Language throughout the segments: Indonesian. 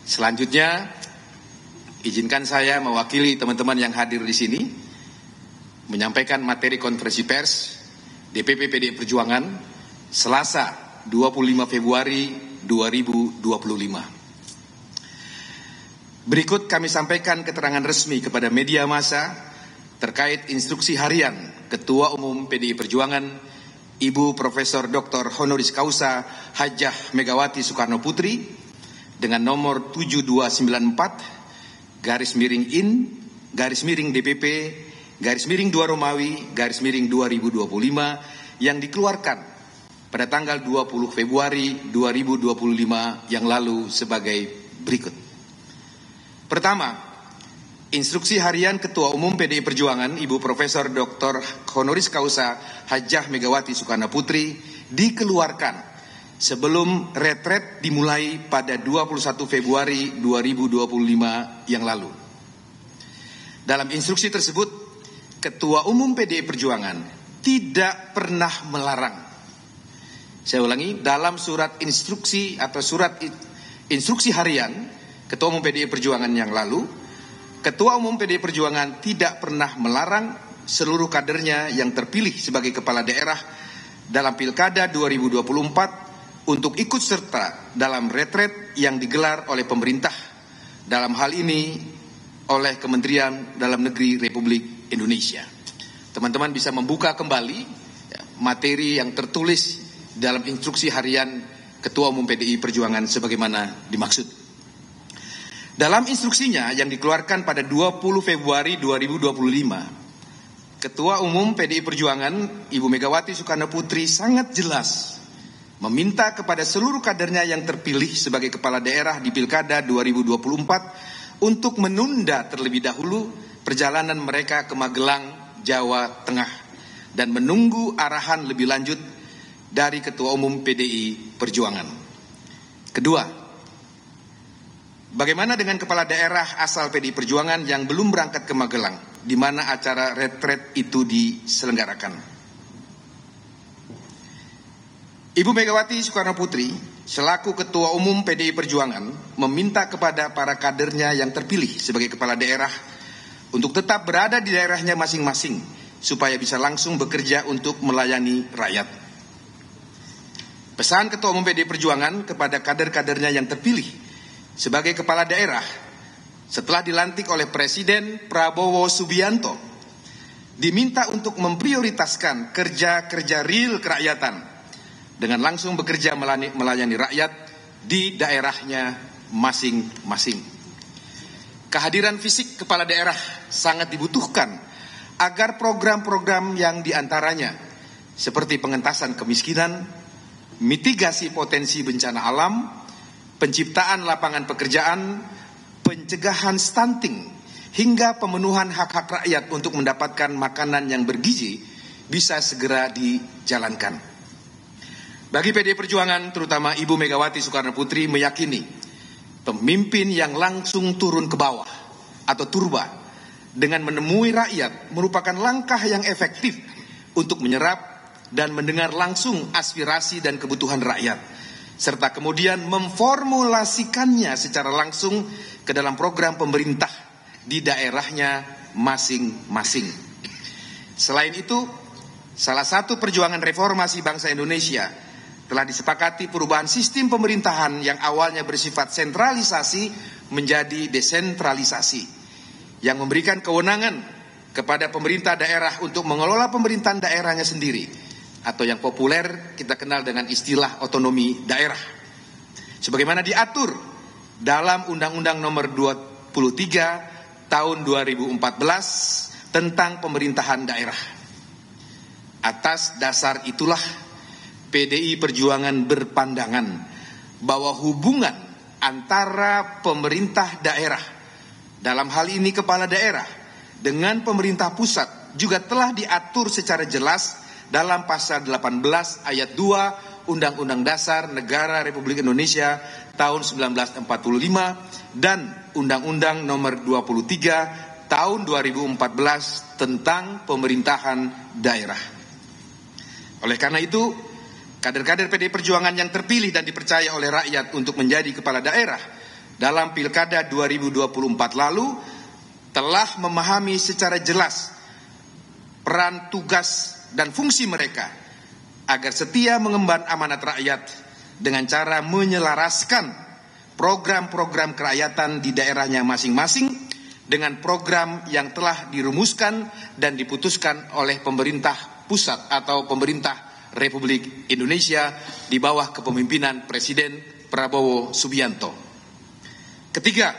Selanjutnya, izinkan saya mewakili teman-teman yang hadir di sini menyampaikan materi konferensi pers DPP PDI Perjuangan Selasa 25 Februari 2025. Berikut kami sampaikan keterangan resmi kepada media massa terkait instruksi harian Ketua Umum PDI Perjuangan Ibu Profesor Dr. Honoris Causa Hajah Megawati Soekarno Putri dengan nomor 7294-IN-DPP-2 Romawi-2025 yang dikeluarkan pada tanggal 20 Februari 2025 yang lalu sebagai berikut. Pertama, instruksi harian Ketua Umum PDI Perjuangan Ibu Profesor Dr. Honoris Causa Hajah Megawati Soekarno Putri dikeluarkan sebelum retret dimulai pada 21 Februari 2025 yang lalu. Dalam instruksi tersebut, Ketua Umum PDI Perjuangan tidak pernah melarang. Saya ulangi, dalam surat instruksi atau surat instruksi harian Ketua Umum PDI Perjuangan yang lalu, Ketua Umum PDI Perjuangan tidak pernah melarang seluruh kadernya yang terpilih sebagai kepala daerah dalam Pilkada 2024 untuk ikut serta dalam retret yang digelar oleh pemerintah, dalam hal ini oleh Kementerian Dalam Negeri Republik Indonesia. Teman-teman bisa membuka kembali materi yang tertulis dalam instruksi harian Ketua Umum PDI Perjuangan sebagaimana dimaksud. Dalam instruksinya yang dikeluarkan pada 20 Februari 2025, Ketua Umum PDI Perjuangan Ibu Megawati Soekarno Putri sangat jelas meminta kepada seluruh kadernya yang terpilih sebagai kepala daerah di Pilkada 2024 untuk menunda terlebih dahulu perjalanan mereka ke Magelang, Jawa Tengah dan menunggu arahan lebih lanjut dari Ketua Umum PDI Perjuangan. Kedua, bagaimana dengan kepala daerah asal PDI Perjuangan yang belum berangkat ke Magelang, di mana acara retret itu diselenggarakan? Ibu Megawati Soekarno Putri, selaku Ketua Umum PDI Perjuangan, meminta kepada para kadernya yang terpilih sebagai kepala daerah untuk tetap berada di daerahnya masing-masing, supaya bisa langsung bekerja untuk melayani rakyat. Pesan Ketua Umum PDI Perjuangan kepada kader-kadernya yang terpilih sebagai kepala daerah setelah dilantik oleh Presiden Prabowo Subianto, diminta untuk memprioritaskan kerja-kerja real kerakyatan dengan langsung bekerja melayani rakyat di daerahnya masing-masing. Kehadiran fisik kepala daerah sangat dibutuhkan agar program-program yang diantaranya seperti pengentasan kemiskinan, mitigasi potensi bencana alam, penciptaan lapangan pekerjaan, pencegahan stunting, hingga pemenuhan hak-hak rakyat untuk mendapatkan makanan yang bergizi bisa segera dijalankan. Bagi PDI Perjuangan, terutama Ibu Megawati Soekarno Putri meyakini pemimpin yang langsung turun ke bawah atau turba dengan menemui rakyat merupakan langkah yang efektif untuk menyerap dan mendengar langsung aspirasi dan kebutuhan rakyat, serta kemudian memformulasikannya secara langsung ke dalam program pemerintah di daerahnya masing-masing. Selain itu, salah satu perjuangan reformasi bangsa Indonesia telah disepakati perubahan sistem pemerintahan yang awalnya bersifat sentralisasi menjadi desentralisasi, yang memberikan kewenangan kepada pemerintah daerah untuk mengelola pemerintahan daerahnya sendiri, atau yang populer kita kenal dengan istilah otonomi daerah, sebagaimana diatur dalam Undang-Undang Nomor 23 Tahun 2014 tentang pemerintahan daerah. Atas dasar itulah PDI Perjuangan berpandangan bahwa hubungan antara pemerintah daerah, dalam hal ini kepala daerah, dengan pemerintah pusat juga telah diatur secara jelas dalam pasal 18 ayat 2 Undang-Undang Dasar Negara Republik Indonesia tahun 1945 dan Undang-Undang Nomor 23 tahun 2014 tentang pemerintahan daerah. Oleh karena itu, kader-kader PDI Perjuangan yang terpilih dan dipercaya oleh rakyat untuk menjadi kepala daerah dalam Pilkada 2024 lalu telah memahami secara jelas peran, tugas, dan fungsi mereka agar setia mengemban amanat rakyat dengan cara menyelaraskan program-program kerakyatan di daerahnya masing-masing dengan program yang telah dirumuskan dan diputuskan oleh pemerintah pusat atau pemerintah Republik Indonesia di bawah kepemimpinan Presiden Prabowo Subianto. Ketiga,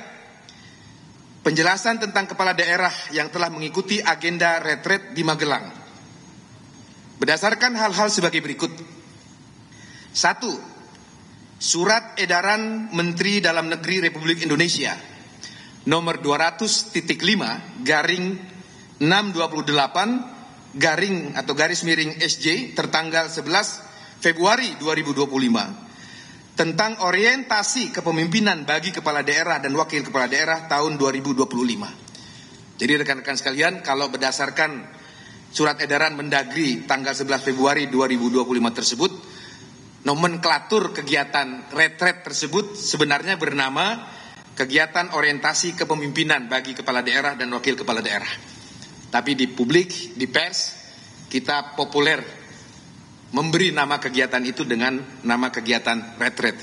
penjelasan tentang kepala daerah yang telah mengikuti agenda retret di Magelang. Berdasarkan hal-hal sebagai berikut. 1. Surat Edaran Menteri Dalam Negeri Republik Indonesia nomor 200.5/628/SJ tertanggal 11 Februari 2025 tentang orientasi kepemimpinan bagi kepala daerah dan wakil kepala daerah tahun 2025. Jadi rekan-rekan sekalian, kalau berdasarkan surat edaran Mendagri tanggal 11 Februari 2025 tersebut, nomenklatur kegiatan retret tersebut sebenarnya bernama kegiatan orientasi kepemimpinan bagi kepala daerah dan wakil kepala daerah. Tapi di publik, di pers, kita populer memberi nama kegiatan itu dengan nama kegiatan retret.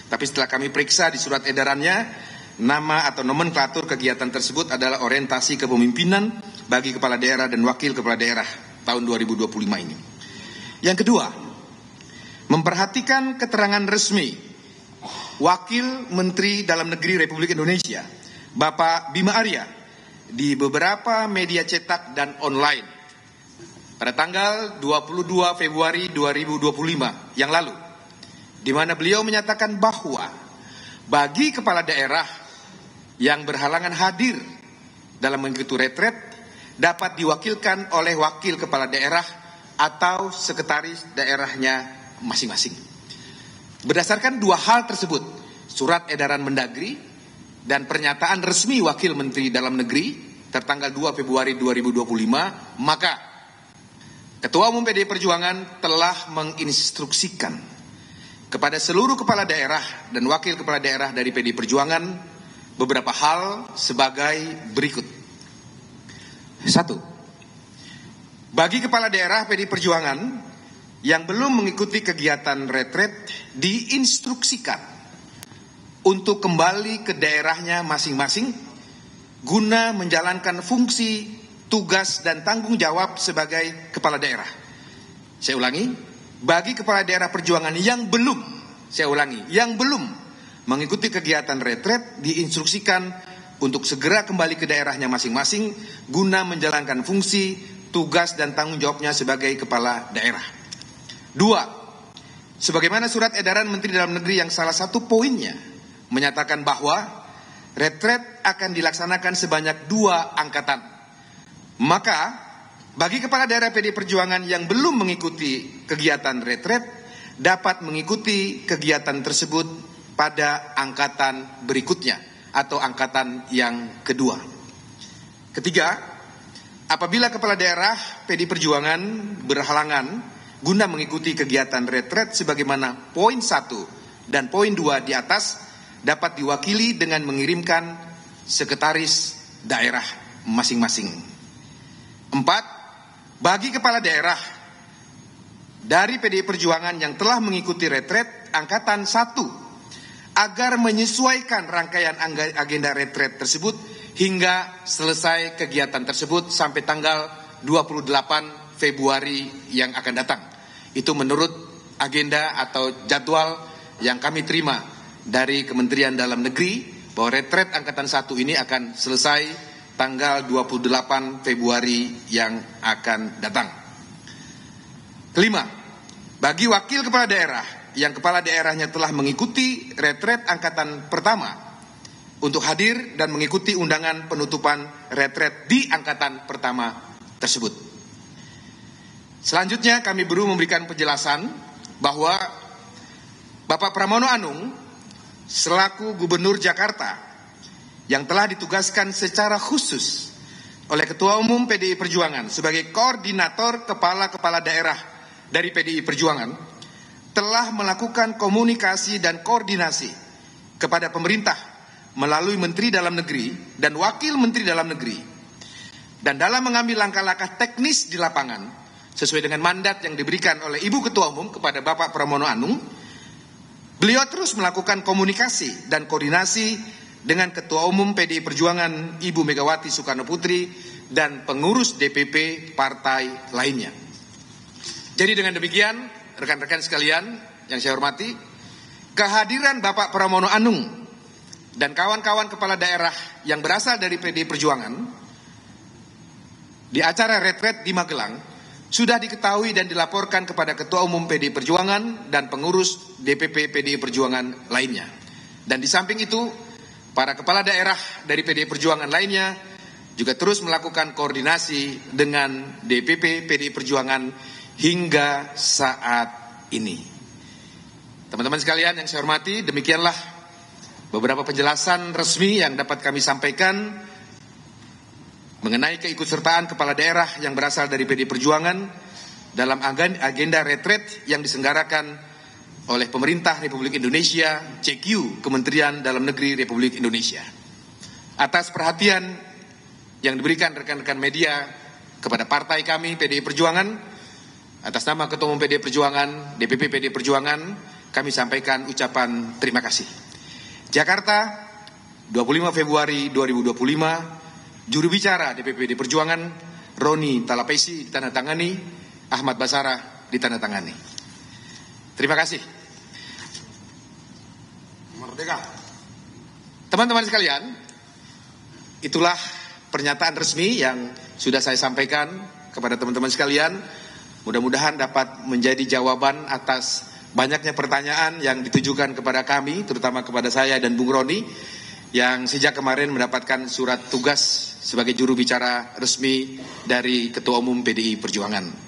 Tapi setelah kami periksa di surat edarannya, nama atau nomenklatur kegiatan tersebut adalah orientasi kepemimpinan bagi kepala daerah dan wakil kepala daerah tahun 2025 ini. Yang kedua, memperhatikan keterangan resmi Wakil Menteri Dalam Negeri Republik Indonesia, Bapak Bima Arya, di beberapa media cetak dan online pada tanggal 22 Februari 2025 yang lalu, di mana beliau menyatakan bahwa bagi kepala daerah yang berhalangan hadir dalam mengikuti retret dapat diwakilkan oleh wakil kepala daerah atau sekretaris daerahnya masing-masing. Berdasarkan dua hal tersebut, surat edaran Mendagri dan pernyataan resmi Wakil Menteri Dalam Negeri tertanggal 2 Februari 2025, maka Ketua Umum PDI Perjuangan telah menginstruksikan kepada seluruh kepala daerah dan wakil kepala daerah dari PDI Perjuangan beberapa hal sebagai berikut. 1. Bagi kepala daerah PDI Perjuangan yang belum mengikuti kegiatan retret diinstruksikan untuk kembali ke daerahnya masing-masing guna menjalankan fungsi, tugas, dan tanggung jawab sebagai kepala daerah. Saya ulangi, bagi kepala daerah perjuangan yang belum, yang belum mengikuti kegiatan retret diinstruksikan untuk segera kembali ke daerahnya masing-masing guna menjalankan fungsi, tugas, dan tanggung jawabnya sebagai kepala daerah. 2. Sebagaimana surat edaran Menteri Dalam Negeri yang salah satu poinnya menyatakan bahwa retret akan dilaksanakan sebanyak 2 angkatan. Maka bagi kepala daerah PDI Perjuangan yang belum mengikuti kegiatan retret dapat mengikuti kegiatan tersebut pada angkatan berikutnya atau angkatan yang kedua. Ketiga, apabila kepala daerah PDI Perjuangan berhalangan guna mengikuti kegiatan retret sebagaimana poin 1 dan poin 2 di atas, dapat diwakili dengan mengirimkan sekretaris daerah masing-masing. 4. Bagi kepala daerah dari PDI Perjuangan yang telah mengikuti retret angkatan 1 agar menyesuaikan rangkaian agenda retret tersebut hingga selesai kegiatan tersebut sampai tanggal 28 Februari yang akan datang. Itu menurut agenda atau jadwal yang kami terima dari Kementerian Dalam Negeri bahwa retret angkatan 1 ini akan selesai tanggal 28 Februari yang akan datang. Kelima, bagi wakil kepala daerah yang kepala daerahnya telah mengikuti retret angkatan pertama untuk hadir dan mengikuti undangan penutupan retret di angkatan pertama tersebut. Selanjutnya kami perlu memberikan penjelasan bahwa Bapak Pramono Anung selaku Gubernur Jakarta yang telah ditugaskan secara khusus oleh Ketua Umum PDI Perjuangan sebagai koordinator kepala-kepala daerah dari PDI Perjuangan telah melakukan komunikasi dan koordinasi kepada pemerintah melalui Menteri Dalam Negeri dan Wakil Menteri Dalam Negeri. Dan dalam mengambil langkah-langkah teknis di lapangan, sesuai dengan mandat yang diberikan oleh Ibu Ketua Umum kepada Bapak Pramono Anung, beliau terus melakukan komunikasi dan koordinasi dengan Ketua Umum PDI Perjuangan Ibu Megawati Soekarno Putri dan pengurus DPP partai lainnya. Jadi dengan demikian, rekan-rekan sekalian yang saya hormati, kehadiran Bapak Pramono Anung dan kawan-kawan kepala daerah yang berasal dari PDI Perjuangan di acara retret di Magelang sudah diketahui dan dilaporkan kepada Ketua Umum PDI Perjuangan dan pengurus DPP PDI Perjuangan lainnya. Dan di samping itu, para kepala daerah dari PDI Perjuangan lainnya juga terus melakukan koordinasi dengan DPP PDI Perjuangan hingga saat ini. Teman-teman sekalian yang saya hormati, demikianlah beberapa penjelasan resmi yang dapat kami sampaikan mengenai keikutsertaan kepala daerah yang berasal dari PDI Perjuangan dalam agenda retret yang diselenggarakan oleh pemerintah Republik Indonesia, CQ, Kementerian Dalam Negeri Republik Indonesia. Atas perhatian yang diberikan rekan-rekan media kepada partai kami PDI Perjuangan, atas nama Ketua Umum PDI Perjuangan, DPP PDI Perjuangan, kami sampaikan ucapan terima kasih. Jakarta, 25 Februari 2025, Juru bicara DPP PDI Perjuangan, Roni Talapesi ditandatangani, Ahmad Basarah ditandatangani. Terima kasih. Merdeka. Teman-teman sekalian, itulah pernyataan resmi yang sudah saya sampaikan kepada teman-teman sekalian. Mudah-mudahan dapat menjadi jawaban atas banyaknya pertanyaan yang ditujukan kepada kami, terutama kepada saya dan Bung Roni, yang sejak kemarin mendapatkan surat tugas sebagai juru bicara resmi dari Ketua Umum PDI Perjuangan.